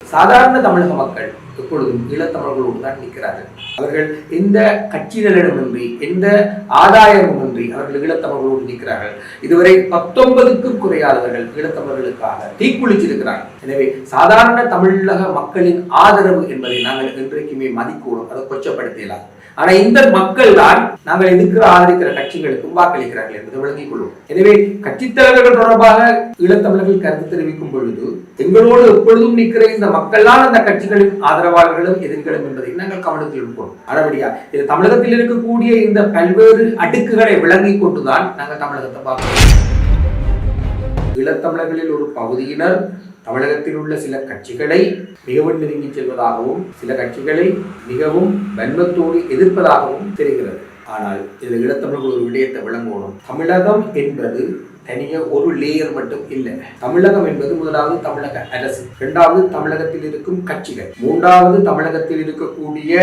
சாதாரண தமிழக மக்கள் எப்பொழுதும் ஈழத்தமிழர்களோடு தான் நிற்கிறார்கள். அவர்கள் எந்த கட்சிகளிடமின்றி எந்த ஆதாயமுமின்றி அவர்கள் ஈழத்தமிழர்களோடு நிற்கிறார்கள். இதுவரை 19க்கும் குறையாதவர்கள் ஈழத்தமிழர்களுக்காக தீக்குளிச்சிருக்கிறார்கள். எனவே சாதாரண தமிழக மக்களின் ஆதரவு என்பதை நாங்கள் இன்றைக்குமே மதிக்கூடும், அதை கொச்சப்படுத்தலாம். ஆனா இந்த மக்கள் தான் நாங்கள் எதிர்க்கிற ஆதரிக்கிற கட்சிகளுக்கும் வாக்களிக்கிறார்கள் என்பதை விளங்கிக் கொள்வோம். எனவே கட்சித் தலைவர்கள் தொடர்பாக ஈழத்தமிழர்கள் கருத்து தெரிவிக்கும் பொழுது எங்களோடு எப்பொழுதும் நிற்கிற இந்த மக்கள் தான் அந்த கட்சிகளின் ஆதரவாளர்களும் எதிர்களும் என்பதை நாங்கள் கவனத்தில் எடுப்போம். ஆனபடியா இது தமிழகத்தில் இருக்கக்கூடிய இந்த பல்வேறு அடுக்குகளை விளங்கிக் கொண்டுதான் நாங்கள் தமிழகத்தை பார்க்கிறோம். ஈழத்தமிழர்களில் ஒரு பகுதியினர் தமிழகத்தில் உள்ள சில கட்சிகளை மிகவும் நெருங்கி செல்வதாகவும் சில கட்சிகளை மிகவும் வன்மத்தோடு எதிர்ப்பதாகவும் தெரிகிறது. ஆனால் இதில் ஈழத்தமிழர்கள் ஒரு விடயத்தை விளங்கணும். தமிழகம் என்பது தனிய ஒரு லேயர் மட்டும் இல்லை. தமிழகம் என்பது முதலாவது தமிழக அரசு, இரண்டாவது தமிழகத்தில் இருக்கும் கட்சிகள், மூன்றாவது தமிழகத்தில் இருக்கக்கூடிய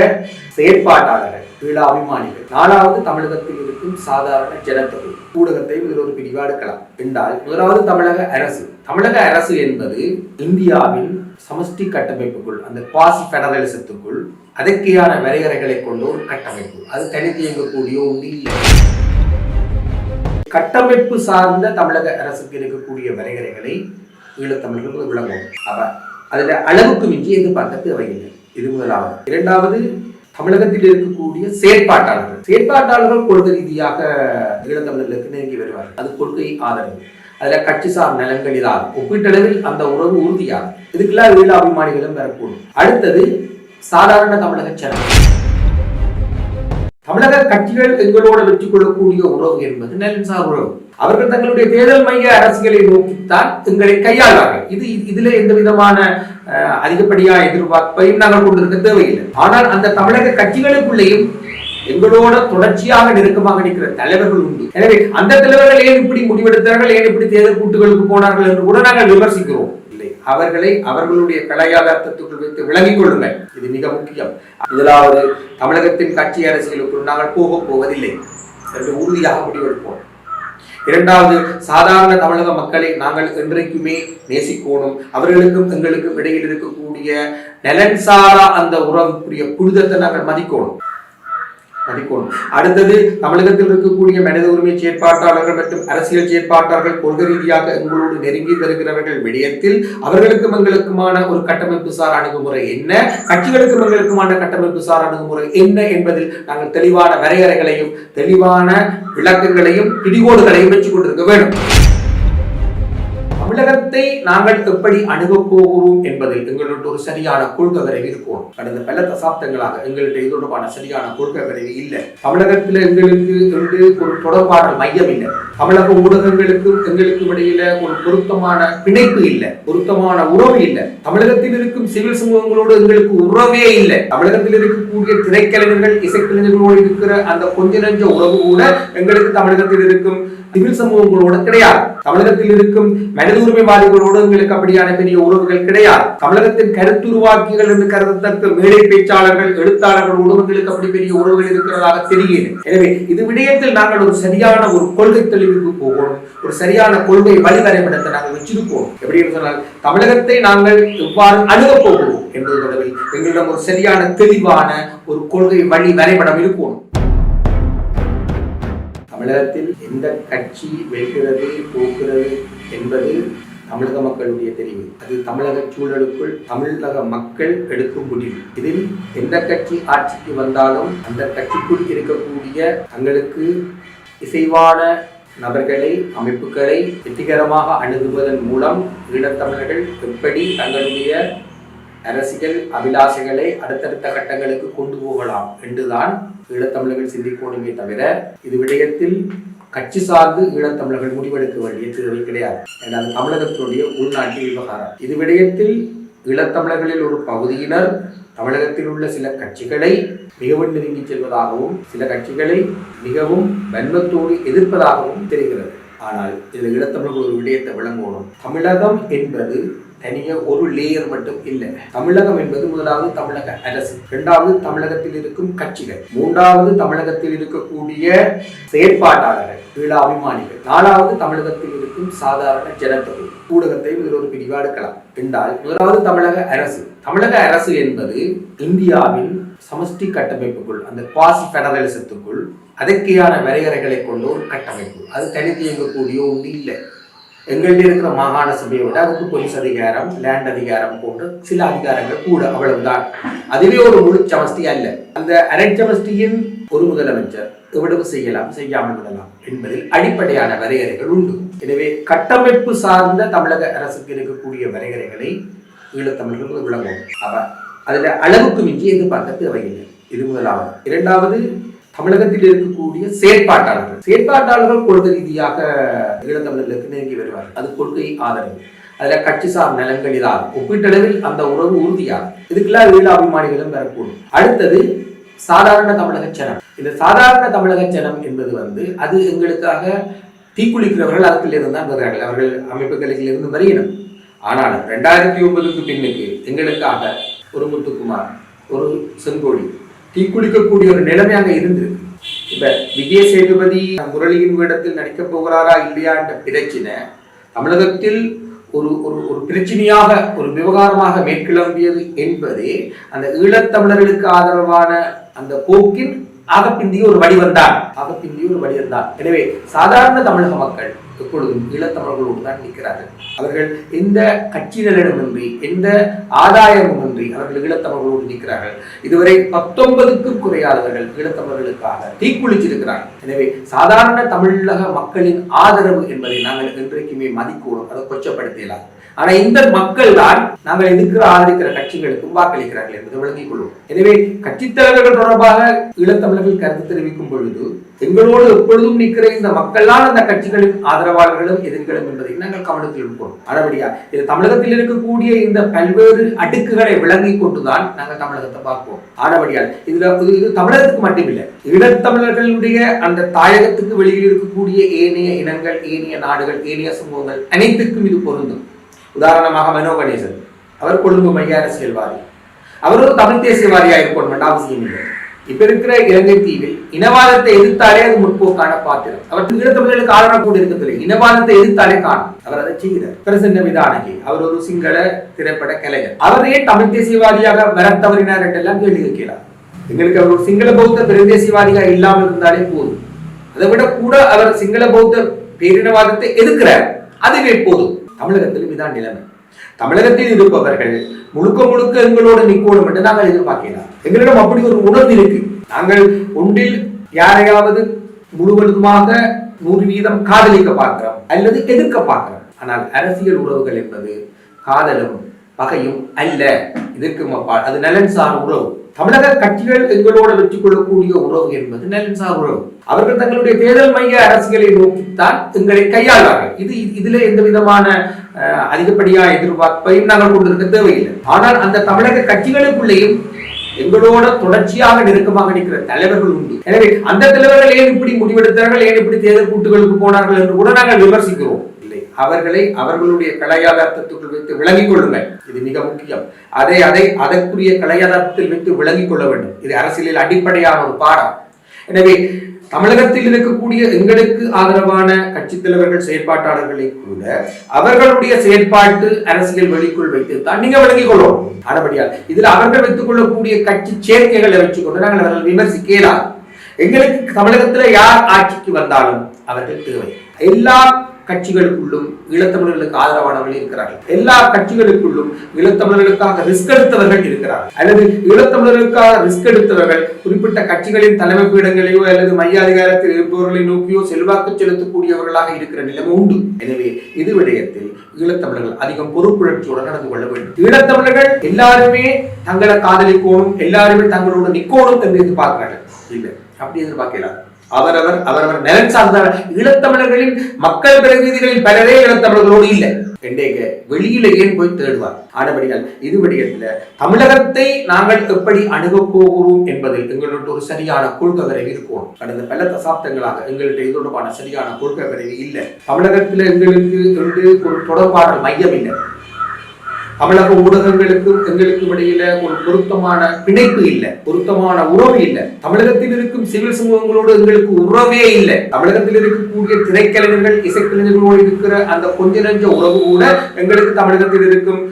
செயற்பாட்டாளர்கள், ஈழ அபிமானிகள், நாலாவது தமிழகத்தில் இருக்கும் சாதாரண ஜனத்தொகை. ஊடகத்தை இதில் ஒரு பிரிவா எடுக்கலாம் என்றால் முதலாவது தமிழக அரசு. தமிழக அரசு என்பது இந்தியாவின் சமஷ்டி கட்டமைப்புக்குள், அந்த குவாசி பெடரலிசத்துக்குள் அதற்கையான வரையறைகளை கொண்ட ஒரு கட்டமைப்பு. அது தனித்து இயங்கக்கூடிய ஒன்று இல்லை. கட்டமைப்பு சார்ந்த தமிழக அரசுக்கு இருக்கக்கூடிய வரையறைகளை ஈழத்தமிழர்கள் விளங்கும். அதுல அளவுக்கு மிஞ்சி எதிர்பார்க்க தேவையில்லை. இது முதலாவது. இரண்டாவது, தமிழகத்தில் இருக்கக்கூடிய செயற்பாட்டாளர்கள் கொள்கை ரீதியாக ஈழத்தமிழர்களுக்கு நெருங்கி வருவார்கள். அது கொள்கை ஆதரவு. அதுல கட்சி சார் நலன்கள் இதாக ஒப்பீட்டளவில் அந்த உறவு உறுதியாகும். இதுக்கெல்லாம் ஈழ அபிமானிகளும் வரக்கூடும். அடுத்தது சாதாரண தமிழக ஜனம். தமிழக கட்சிகள் எங்களோடு வெற்றி கொள்ளக்கூடிய உறவு என்பது நலன்சார் உறவு. அவர்கள் தங்களுடைய தேர்தல் மைய அரசியலை நோக்கித்தான் எங்களை கையாள்வார்கள். இதுல எந்த விதமான அதிகப்படியா எதிர்பார்ப்பையும் நாங்கள் கொண்டிருக்க தேவையில்லை. ஆனால் அந்த தமிழக கட்சிகளுக்குள்ளேயும் எங்களோட தொடர்ச்சியாக நெருக்கமாக நிற்கிற தலைவர்கள் உண்டு. எனவே அந்த தலைவர்கள் ஏன் இப்படி முடிவெடுத்தார்கள், ஏன் இப்படி தேர்தல் கூட்டுகளுக்கு போனார்கள் என்று கூட நாங்கள் விமர்சிக்கிறோம். அவர்களை அவர்களுடைய கலையாளத்துக்குள் வைத்து விளங்கிக் கொள்ளுங்கள். இது மிக முக்கியம். முதலாவது, தமிழகத்தின் கட்சி அரசியலுக்குள் நாங்கள் போவதில்லை என்று உறுதியாக முடிவெடுப்போம். இரண்டாவது, சாதாரண தமிழக மக்களை நாங்கள் என்றைக்குமே நேசிக்கணும். அவர்களுக்கும் எங்களுக்கும் இடையில் இருக்கக்கூடிய நலன்சாரா அந்த உறவுக்குரிய புனிதத்தை நாங்கள் மதிக்கணும். அடுத்தது, தமிழகத்தில் இருக்கக்கூடிய மனித உரிமை செயற்பாட்டாளர்கள் மற்றும் அரசியல் செயற்பாட்டாளர்கள் கொள்கை ரீதியாக எங்களோடு நெருங்கி வருகிறவர்கள் விடயத்தில் அவர்களுக்கும் எங்களுக்குமான ஒரு கட்டமைப்பு சார் அணுகுமுறை என்ன, கட்சிகளுக்கும் எங்களுக்குமான கட்டமைப்பு சார் அணுகுமுறை என்ன என்பதில் நாங்கள் தெளிவான வரையறைகளையும் தெளிவான விளக்கங்களையும் பிடிகோடுகளையும் வச்சுக் கொண்டிருக்க வேண்டும். தமிழகத்தை நாங்கள் எப்படி அணுகப் போகிறோம் என்பதில் எங்கள்கிட்ட ஒரு சரியான கொள்கை வரைவு இருக்கும். கடந்த பல தசாப்தங்களாக எங்கள்கிட்ட இது தொடர்பான சரியான கொள்கை வரைவு இல்லை. தமிழகத்தில் எங்களுக்கு ஒரு தொடர்பாடல் மையம் இல்லை. தமிழக ஊடகங்களுக்கும் எங்களுக்கும் இடையில ஒரு பொருத்தமான பிணைப்பு இல்லை, பொருத்தமான உறவு இல்லை. தமிழகத்தில் இருக்கும் சிவில் சமூகங்களோடு எங்களுக்கு உறவே இல்லை. தமிழகத்தில் இருக்கக்கூடிய திரைக்கலைஞர்கள் இசைக்கலைஞர்களோடு இருக்கிற அந்த கொஞ்ச நெஞ்ச உறவு கூட எங்களுக்கு தமிழகத்தில் இருக்கும் சிவில் சமூகங்களோடு கிடையாது. தமிழகத்தில் இருக்கும் மனித உரிமைவாதிகளோடு எங்களுக்கு அப்படியான பெரிய உறவுகள் கிடையாது. தமிழகத்தின் கருத்துருவாக்கிகள் என்று கருதத்தக்க மேடை பேச்சாளர்கள் எழுத்தாளர்களோடு எங்களுக்கு அப்படி பெரிய உறவுகள் இருக்கிறதாக தெரிகிறது. எனவே இது விடயத்தில் நாங்கள் ஒரு சரியான ஒரு கொள்கை தெளிவுக்கு போகணும். ஒரு சரியான கொள்கை வழிவரைபடத்தை நாங்கள் வச்சிருப்போம். எப்படி சொன்னால் தமிழகத்தை நாங்கள் எவ்வாறு அணுகப் போகிறோம் என்பது தொடர்பில் எங்களிடம் ஒரு சரியான தெளிவான ஒரு கொள்கை வழி வரைபடம் இருக்கும். தமிழகத்தில் எந்த கட்சி வெல்கிறது போக்குறது என்பது தமிழக மக்களுடைய தெரிவு. அது தமிழக சூழலுக்குள் தமிழக மக்கள் எடுக்கும் முடிவு. இதில் எந்த கட்சி ஆட்சிக்கு வந்தாலும் அந்த கட்சிக்குள் இருக்கக்கூடிய தங்களுக்கு இசைவான நபர்களை அமைப்புகளை வெற்றிகரமாக அணுகுவதன் மூலம் ஈழத்தமிழர்கள் எப்படி தங்களுடைய அரசியல் அபிலாஷைகளை அடுத்தடுத்த கட்டங்களுக்கு கொண்டு போகலாம் என்றுதான் ஈழத்தமிழர்கள் சிந்திக்கணுமே தவிர இது விடயத்தில் கட்சி சார்ந்து ஈழத்தமிழர்கள் முடிவெடுக்க வேண்டிய தேவை கிடையாது. என்றால் தமிழகத்தினுடைய உள்நாட்டு விவகாரம். இது விடயத்தில் ஈழத்தமிழர்களில் ஒரு பகுதியினர் தமிழகத்தில் உள்ள சில கட்சிகளை மிகவும் நெருங்கி செல்வதாகவும் சில கட்சிகளை மிகவும் வன்மத்தோடு எதிர்ப்பதாகவும் தெரிகிறது. ஆனால் இதில் ஈழத்தமிழர்கள் ஒரு விடயத்தை விளங்கணும். தமிழகம் என்பது தனிய ஒரு லேயர் மட்டும் இல்லை. தமிழகம் என்பது முதலாவது தமிழக அரசு, இரண்டாவது தமிழகத்தில் இருக்கும் கட்சிகள், மூன்றாவது தமிழகத்தில் இருக்கக்கூடிய செயற்பாட்டாளர்கள், ஈழ அபிமானிகள், நாலாவது தமிழகத்தில் இருக்கும் சாதாரண ஜனத்தொகை. ஊடகத்தை இதில் ஒரு பிரிவா எடுக்கலாம் என்றால், முதலாவது தமிழக அரசு என்பது இந்தியாவின் சமஷ்டி கட்டமைப்புக்குள், அந்த குவாசி பெடரலிசத்துக்குள் அதற்கையான வரையறைகளை கொண்ட ஒரு கட்டமைப்பு. அது தனித்து இயங்கக்கூடிய ஒன்று இல்லை. எங்கள்கிட்ட இருக்கிற மாகாண சபையை விட அதுக்கு போலீஸ் அதிகாரம், லேண்ட் அதிகாரம் போன்ற சில அதிகாரங்கள் கூட, அவ்வளவுதான். அதுவே ஒரு முழு சமஷ்டி அல்ல. அந்த அரைச்சமஷ்டியின் ஒரு முதலமைச்சர் எவ்வளவு செய்யலாம், செய்யாமல் விடலாம் என்பதில் அடிப்படையான வரையறைகள் உண்டு. எனவே கட்டமைப்பு சார்ந்த தமிழக அரசுக்கு இருக்கக்கூடிய வரையறைகளை ஈழத்தமிழர்களுக்கு விளங்கும். அதுல அளவுக்கு மிஞ்சி எதிர்பார்க்க தேவையில்லை. இது முதலாவது. இரண்டாவது, தமிழகத்தில் இருக்கக்கூடிய செயற்பாட்டாளர்கள் கொள்கை ரீதியாக ஈழத்தமிழர்களுக்கு நெருங்கி வருவார்கள். அது கொள்கை ஆதரவு. அதுல கட்சி சார் நலன்கள் இதாக ஒப்பீட்டளவில் அந்த உறவு உறுதியாகும். இதுக்கெல்லாம் ஈழ அபிமானிகளும் வரக்கூடும். அடுத்தது சாதாரண தமிழக சனம். இந்த சாதாரண தமிழக சனம் என்பது அது எங்களுக்காக தீக்குளிக்கிறவர்கள் அதுக்குள்ள இருந்தால் வருகிறார்கள். அவர்கள் அமைப்புகளில் இருந்து வருகிறோம். ஆனால் 2009 பின்னுக்கு எங்களுக்காக ஒரு முத்துக்குமார், ஒரு செங்கோடி தீக்குளிக்கக்கூடிய ஒரு நிலைமை அங்கே இருந்திருக்கு. இப்ப விஜய் சேதுபதி முரளியின் வேடத்தில் நடிக்க போகிறாரா இல்லையா என்ற பிரச்சனை தமிழகத்தில் ஒரு ஒரு பிரச்சனையாக, ஒரு விவகாரமாக மேற்கிளம்பியது என்பதே அந்த ஈழத்தமிழர்களுக்கு ஆதரவான அந்த போக்கின் ஆகப்பிந்திய ஒரு வடிவம்தான். எனவே சாதாரண தமிழக மக்கள் எப்பொழுதும் ஈழத்தமிழர்களோடு தான் நிற்கிறார்கள். அவர்கள் எந்த கட்சிகளிடமின்றி, எந்த ஆதாயமுமின்றி அவர்கள் ஈழத்தமிழர்களோடு நிற்கிறார்கள். இதுவரை 19க்கும் குறையாதவர்கள் ஈழத்தமிழர்களுக்காக தீக்குளிச்சிருக்கிறார்கள். எனவே சாதாரண தமிழக மக்களின் ஆதரவு என்பதை நாங்கள் என்றைக்குமே மதிக்கூடும், அதை கொச்சப்படுத்தலாம். ஆனா இந்த மக்கள் தான் நாங்கள் எதிர்க்கிற ஆதரிக்கிற கட்சிகளுக்கு வாக்களிக்கிறார்கள் என்பதை விளங்கிக் கொள்வோம். எனவே கட்சித் தலைவர்கள் தொடர்பாக ஈழத்தமிழர்கள் கருத்து தெரிவிக்கும் பொழுது எங்களோடு எப்பொழுதும் நிற்கிற இந்த மக்கள் தான் அந்த கட்சிகளின் ஆதரவாளர்களும் எதிர்களும் என்பதை நாங்கள் கவனத்தில் எடுப்போம். ஆனபடியா இது தமிழகத்தில் இருக்கக்கூடிய இந்த பல்வேறு அடுக்குகளை விளங்கி கொண்டுதான் நாங்கள் தமிழகத்தை பார்ப்போம். ஆனபடியால் இது தமிழகத்துக்கு மட்டுமில்லை, ஈழத்தமிழர்களுடைய அந்த தாயகத்துக்கு வெளியில் இருக்கக்கூடிய ஏனைய இனங்கள், ஏனைய நாடுகள், ஏனைய சமூகங்கள் அனைத்துக்கும் இது பொருந்தும். உதாரணமாக மனோ கணேசன், அவர் கொழும்பு மைய அரசியல்வாதி. அவர் ஒரு தமிழ் தேசியவாதியாக இருக்கணும் அவசியம் இல்லை. இப்ப இருக்கிற இலங்கை தீவில் இனவாதத்தை எதிர்த்தாலே அது முற்போக்கான பாத்திரம். அவர் ஈழத்தமிழர்களுக்கு ஆதரவு கூட இருக்கவில்லை, இனவாதத்தை எதிர்த்தாலே காணும். அவர் அதை செய்கிறார். பிரசன்ன விதானகி, அவர் ஒரு சிங்கள திரைப்பட கலைஞர். அவரே தமிழ் தேசியவாதியாக வர தவறினார் என்றெல்லாம் கேள்வி கேட்கிறார். எங்களுக்கு அவர் ஒரு சிங்கள பௌத்த பெருந்தேசியவாதியாக இல்லாமல் இருந்தாலே போதும். அதை விட கூட அவர் சிங்கள பௌத்த பேரினவாதத்தை எதிர்க்கிறார், அதுவே போதும். தமிழகத்திலும் இதான் நிலைமை. தமிழகத்தில் இருப்பவர்கள் முழுக்க எங்களோடு நிற்கணும் என்று நாங்கள் எதிர்பார்க்கலாம். எங்களிடம் அப்படி ஒரு உணர்வு இருக்கு. நாங்கள் ஒன்றில் யாரையாவது முழுவதுமாக 100% காதலிக்க பார்க்கிறோம் அல்லது எதிர்க்க பார்க்கிறோம். ஆனால் அரசியல் உறவுகள் என்பது காதலும் பகையும் அல்ல. இதற்கு அப்பால் அது நலன்சார் உறவு. தமிழக கட்சிகள் எங்களோடு வெற்றி கொள்ளக்கூடிய உறவு என்பது நலன்சார் உறவு. அவர்கள் தங்களுடைய தேர்தல் மைய அரசியலை நோக்கித்தான் எங்களை கையாள்வார்கள். இதுல எந்த விதமான அதிகப்படியா எதிர்பார்ப்பையும் நாங்கள் கொண்டிருக்க தேவையில்லை. ஆனால் அந்த தமிழக கட்சிகளுக்குள்ளேயும் எங்களோட தொடர்ச்சியாக நெருக்கமாக நிற்கிற தலைவர்கள் உண்டு. எனவே அந்த தலைவர்கள் ஏன் இப்படி முடிவெடுத்தார்கள், ஏன் இப்படி தேர்தல் கூட்டுகளுக்கு போனார்கள் என்று கூட நாங்கள் விமர்சிக்கிறோம். அவர்களை அவர்களுடைய கலையாதாரத்துக்குள் வைத்து விளங்கிக் கொள்ளுங்கள். இது மிக முக்கியம். அதற்குரிய கலையாதாரத்தில் வைத்து விளங்கிக் கொள்ள வேண்டும். இது அரசியலில் அடிப்படையான ஒரு பாடம். எனவே தமிழகத்தில் இருக்கக்கூடிய எங்களுக்கு ஆதரவான கட்சி தலைவர்கள், செயற்பாட்டாளர்களை கூட அவர்களுடைய செயற்பாட்டு அரசியல் வெளிக்குள் வைத்துத்தான் நீங்க விளங்கிக் கொள்ளும். ஆனபடியால் இதில் அவர்கள் வைத்துக் கொள்ளக்கூடிய கட்சி சேர்க்கைகளை வச்சுக்கொண்டு நாங்கள் அவர்கள் விமர்சிக்கலாம். எங்களுக்கு தமிழகத்துல யார் ஆட்சிக்கு வந்தாலும் அவர்கள் தேவை. எல்லா கட்சிகளுக்குள்ளும் ஈழத்தமிழர்களுக்கு ஆதரவானவர்கள் இருக்கிறார்கள். எல்லா கட்சிகளுக்குள்ளும் ஈழத்தமிழர்களுக்காக ரிஸ்க் எடுத்தவர்கள் இருக்கிறார்கள். அல்லது ஈழத்தமிழர்களுக்காக ரிஸ்க் எடுத்தவர்கள் குறிப்பிட்ட கட்சிகளின் தலைமை பீடங்களையோ அல்லது மைய அதிகாரத்தில் இருப்பவர்களை நோக்கியோ செல்வாக்கு செலுத்தக்கூடியவர்களாக இருக்கிற நிலைமை உண்டு. எனவே இது விடயத்தில் ஈழத்தமிழர்கள் அதிகம் பொறுப்புணர்ச்சியுடன் நடந்து கொள்ள வேண்டும். ஈழத்தமிழர்கள் எல்லாருமே தங்களை காதலிக்கணும், எல்லாருமே தங்களோடு நிக்கணும் என்று எதிர்பார்க்கிறார்கள். இல்லை, அப்படி எதிர்பார்க்கலாம். அவரவர் நலன் சார்ந்த ஈழத்தமிழர்களின் மக்கள் பிரதிநிதிகளில் பலரே ஈழத்தமிழர்களோடு இல்லை. வெளியில ஏன் போய் தேடுவார்? ஆனபடியால் இது விடயத்துல தமிழகத்தை நாங்கள் எப்படி அணுகப் போகிறோம் என்பதில் எங்களோட ஒரு சரியான கொள்கை வரைவு இருக்கும். கடந்த பல தசாப்தங்களாக எங்கள்கிட்ட இது தொடர்பான சரியான கொள்கை வரைவு இல்லை. தமிழகத்துல எங்களுக்கு ஒரு தொடர்பான மையம் இல்லை. தமிழக ஊடகங்களுக்கும் எங்களுக்கும் இடையில ஒரு பொருத்தமான பிணைப்பு இல்லை, பொருத்தமான உறவு இல்லை. தமிழகத்தில் இருக்கும் சிவில் சமூகங்களோடு எங்களுக்கு உறவே இல்லை. தமிழகத்தில் இருக்கக்கூடிய திரைக்கலைஞர்கள் இசைக்கலைஞர்களோடு இருக்கிற அந்த கொஞ்ச நெஞ்ச உறவு கூட எங்களுக்கு தமிழகத்தில் இருக்கும்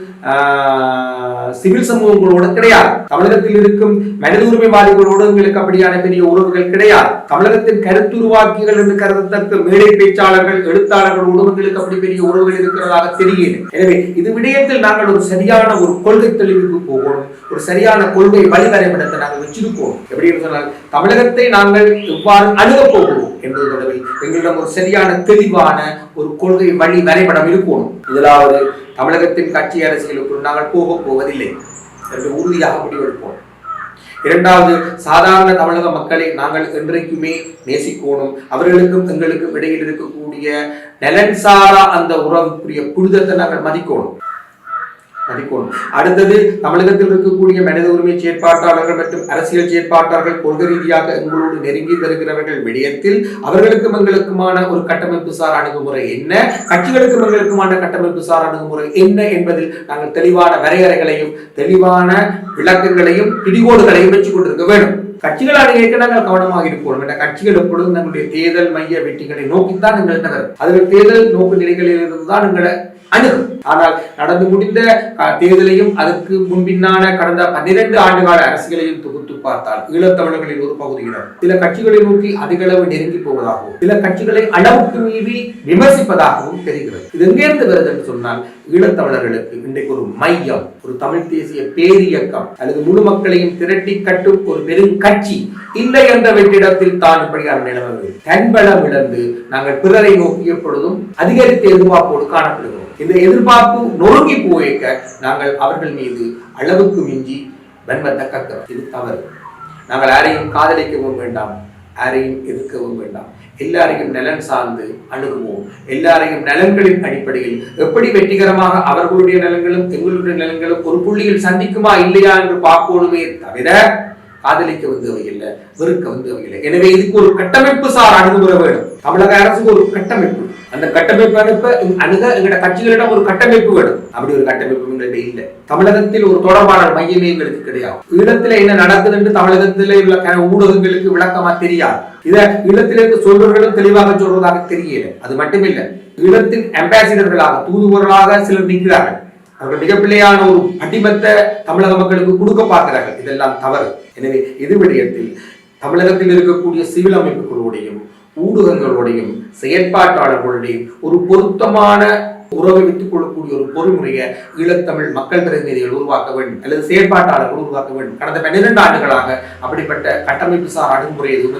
சிவில் சமூகங்களோடு கிடையாது. தமிழகத்தில் இருக்கும் மனித உரிமைவாதிகளோடு எங்களுக்கு அப்படியான பெரிய உறவுகள் கிடையாது. தமிழகத்தின் கருத்துருவாக்கிகள் என்று கருதத்தக்க மேடை பேச்சாளர்கள் எழுத்தாளர்களோடு எங்களுக்கு அப்படி பெரிய உறவுகள் இருக்கிறதாக தெரியல. எனவே இது விடயத்தில் நாங்கள் ஒரு சரியான ஒரு கொள்கை தெளிவுக்கு போகணும், ஒரு சரியான கொள்கை வழிவரைபடத்தை நாங்கள் வச்சிருக்கோம். எப்படி சொன்னால் தமிழகத்தை நாங்கள் எவ்வாறு அணுகப் போகிறோம் என்பது தொடர்பில் எங்களிடம் ஒரு சரியான தெளிவான ஒரு கொள்கை வழி வரைபடம் இருக்கணும். முதலாவது, தமிழகத்தின் கட்சி அரசியலுக்குள் நாங்கள் போவதில்லை என்று உறுதியாக முடிவெடுப்போம். இரண்டாவது, சாதாரண தமிழக மக்களை நாங்கள் என்றைக்குமே நேசிக்கணும். அவர்களுக்கும் எங்களுக்கும் இடையில் இருக்கக்கூடிய நலன்சாரா அந்த உறவுக்குரிய புனிதத்தை நாங்கள் மதிக்கணும். அடுத்தது, தமிழகத்தில் இருக்கக்கூடிய மனித உரிமை செயற்பாட்டாளர்கள் மற்றும் அரசியல் செயற்பாட்டாளர்கள் கொள்கை ரீதியாக எங்களோடு நெருங்கி வருகிறவர்கள் விடயத்தில் அவர்களுக்கும் எங்களுக்குமான ஒரு கட்டமைப்பு சார் அணுகுமுறை என்ன, கட்சிகளுக்கும் எங்களுக்குமான கட்டமைப்பு சார் அணுகுமுறை என்ன என்பதில் நாங்கள் தெளிவான வரையறைகளையும் தெளிவான விளக்கங்களையும் பிடிகோடுகளையும் வச்சுக் கொண்டிருக்க வேண்டும். கட்சிகள் அணியேற்க நாங்கள் கவனமாக இருப்போம். என்ற கட்சிகள் எப்பொழுதும் நம்முடைய தேர்தல் மைய வெற்றிகளை நோக்கித்தான் எங்கள் நகரும். அதில் தேர்தல் நோக்கு நிலைகளில் இருந்துதான் எங்களை அணுகும். ஆனால் நடந்து முடிந்த தேர்தலையும் அதற்கு முன்பின்னான கடந்த 12 ஆண்டுகால அரசியலையும் தொகுத்து பார்த்தால் ஈழத்தமிழர்களின் ஒரு பகுதியினர் சில கட்சிகளை நோக்கி அதிக அளவு நெருங்கி போவதாகவும் சில கட்சிகளை அளவுக்கு மீறி விமர்சிப்பதாகவும் தெரிகிறது. இது எங்கிருந்து வருது என்று சொன்னால், ஈழத்தமிழர்களுக்கு இன்றைக்கு ஒரு மையம், ஒரு தமிழ் தேசிய பேரியக்கம் அல்லது முழு மக்களையும் திரட்டி கட்டும் ஒரு பெரும் கட்சி இல்லை என்ற வெற்றிடத்தில் தான் இப்படியான நிலவர்கள் தன்பலம் இழந்து நாங்கள் பிறரை நோக்கி எப்பொழுதும் அதிகரித்த எதிர்பார்ப்போடு காணப்படுகிறோம். இந்த எதிர்பார்ப்பு நொறுங்கி போய்க்க நாங்கள் அவர்கள் மீது அளவுக்கு மிஞ்சி வன்மத்தை கக்கிறோம். இது தவறு. நாங்கள் யாரையும் காதலிக்கவும் வேண்டாம், யாரையும் எதிர்க்கவும் வேண்டாம். எல்லாரையும் நலன் சார்ந்து அணுகுவோம். எல்லாரையும் நலன்களின் அடிப்படையில் எப்படி வெற்றிகரமாக அவர்களுடைய நலன்களும் எங்களுடைய நலன்களும் ஒரு புள்ளியில் சந்திக்குமா இல்லையா என்று பார்க்கணுமே தவிர காதலிக்க வந்தவையில்லை, வெறுக்க வந்தவையில்லை. எனவே இதுக்கு ஒரு கட்டமைப்பு சார் அணுகுமுறை வேணும். தமிழக அரசுக்கு ஒரு கட்டமைப்பு, அந்த கட்டமைப்பு அணுக எங்களோட கட்சிகளிடம் ஒரு கட்டமைப்பு வேணும். அப்படி ஒரு கட்டமைப்பு எங்கள்கிட்ட இல்லை. தமிழகத்தில் ஒரு தொடர்பாளர் மையமே எங்களுக்கு கிடையாது. ஈழத்துல என்ன நடக்குது என்று தமிழகத்தில் உள்ள ஊடகங்களுக்கு விளக்கமா தெரியாது. இதை ஈழத்திலிருந்து சொல்வர்களும் தெளிவாக சொல்வதாக தெரியல. அது மட்டுமில்லை, ஈழத்தின் அம்பாசிடர்களாக தூதுவர்களாக சிலர் நிற்கிறார்கள். அவர்கள் மிகப்பிள்ளையான ஒரு அடிமத்தை தமிழக மக்களுக்கு கொடுக்க பார்க்கிறார்கள். இதெல்லாம் தவறு. எனவே இது விடயத்தில் தமிழகத்தில் இருக்கக்கூடிய சிவில் அமைப்புகளோடையும் ஊடகங்களோடையும் செயற்பாட்டாளர்களுடையும் ஒரு பொருத்தமான உறவை வைத்துக் கொள்ளக்கூடிய ஒரு பொறிமுறையை ஈழத்தமிழ் மக்கள் பிரதிநிதிகள் உருவாக்க வேண்டும் அல்லது செயற்பாட்டாளர்கள் உருவாக்க வேண்டும். கடந்த 12 ஆண்டுகளாக அப்படிப்பட்ட கட்டமைப்பு சார் அணுகுமுறை எதுவும்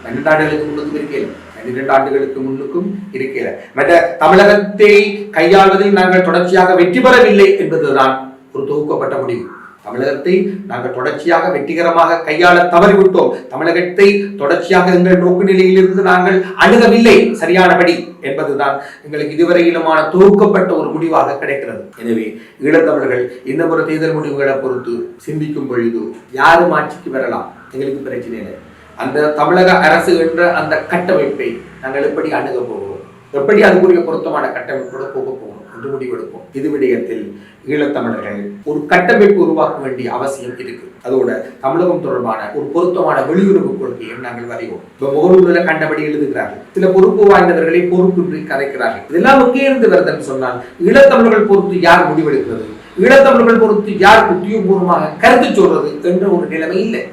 12 ஆண்டுகளுக்கு முன்னுக்கும் இருக்கிறேன், 12 ஆண்டுகளுக்கு முன்னுக்கும் இருக்கிற மற்ற தமிழகத்தை கையாள்வதில் நாங்கள் தொடர்ச்சியாக வெற்றி பெறவில்லை என்பதுதான் ஒரு தொகுக்கப்பட்ட முடிவு. தமிழகத்தை நாங்கள் தொடர்ச்சியாக வெற்றிகரமாக கையாள தவறிவிட்டோம். தமிழகத்தை தொடர்ச்சியாக எங்கள் நோக்கு நிலையிலிருந்து நாங்கள் அணுகவில்லை சரியானபடி என்பதுதான் எங்களுக்கு இதுவரையிலுமான தொகுக்கப்பட்ட ஒரு முடிவாக கிடைக்கிறது. எனவே ஈழத்தமிழர்கள் இந்த ஒரு தேர்தல் முடிவுகளை பொறுத்து சிந்திக்கும் பொழுது யாரும் ஆட்சிக்கு வரலாம், எங்களுக்கு பிரச்சனை இல்லை. அந்த தமிழக அரசு என்ற அந்த கட்டமைப்பை நாங்கள் எப்படி அணுக போகிறோம், எப்படி அதுக்குரிய பொருத்தமான கட்டமைப்போட போக போகிறோம் என்று முடிவெடுப்போம். இது விடயத்தில் ஈழத்தமிழர்கள் ஒரு கட்டமைப்பு உருவாக்க வேண்டிய அவசியம் இருக்கு. அதோட தமிழகம் தொடர்பான ஒரு பொருத்தமான வெளியுறவு கொள்கையை நாங்கள் வரைவோம். இப்ப முகநூலில் கண்டபடி எழுதுகிறார்கள், சில பொறுப்பு வாய்ந்தவர்களை பொறுப்பின்றி கதைக்கிறார்கள். இதெல்லாம் எங்கே இருந்து வருதுன்னு சொன்னால், ஈழத்தமிழர்கள் பொறுத்து யார் முடிவெடுக்கிறது, ஈழத்தமிழர்கள் பொறுத்து யார் உத்தியோகபூர்வமாக கருத்து சொல்றது என்ற ஒரு நிலைமை இல்லை.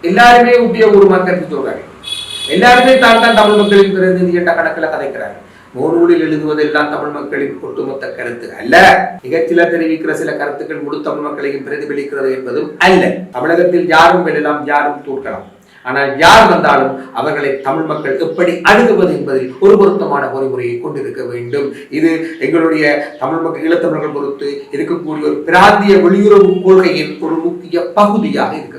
எல்லாருமே உத்தியோகபூர்வமாக கருத்து சொல்றாங்க. எல்லாருமே தான் தமிழ் மக்களின் பிரதிநிதி என்ற கணக்கில் கதைக்கிறார்கள். முகநூலில் எழுதுவதெல்லாம் தமிழ் மக்களின் ஒட்டுமொத்த கருத்து அல்ல. நிகழ்ச்சியில தெரிவிக்கிற சில கருத்துக்கள் முழு தமிழ் மக்களையும் பிரதிபலிக்கிறது என்பதும் அல்ல. தமிழகத்தில் யாரும் வெல்லலாம், யாரும் தோற்கலாம். ஆனால் யார் வந்தாலும் அவர்களை தமிழ் மக்கள் எப்படி அணுகுவது என்பதில் ஒரு பொருத்தமான பொறிமுறையை கொண்டிருக்க வேண்டும். இது எங்களுடைய தமிழ் மக்கள் ஈழத்தமிழர்கள் பொறுத்து இருக்கக்கூடிய ஒரு பிராந்திய வெளியுறவு கொள்கையின் ஒரு முக்கிய பகுதியாக இருக்க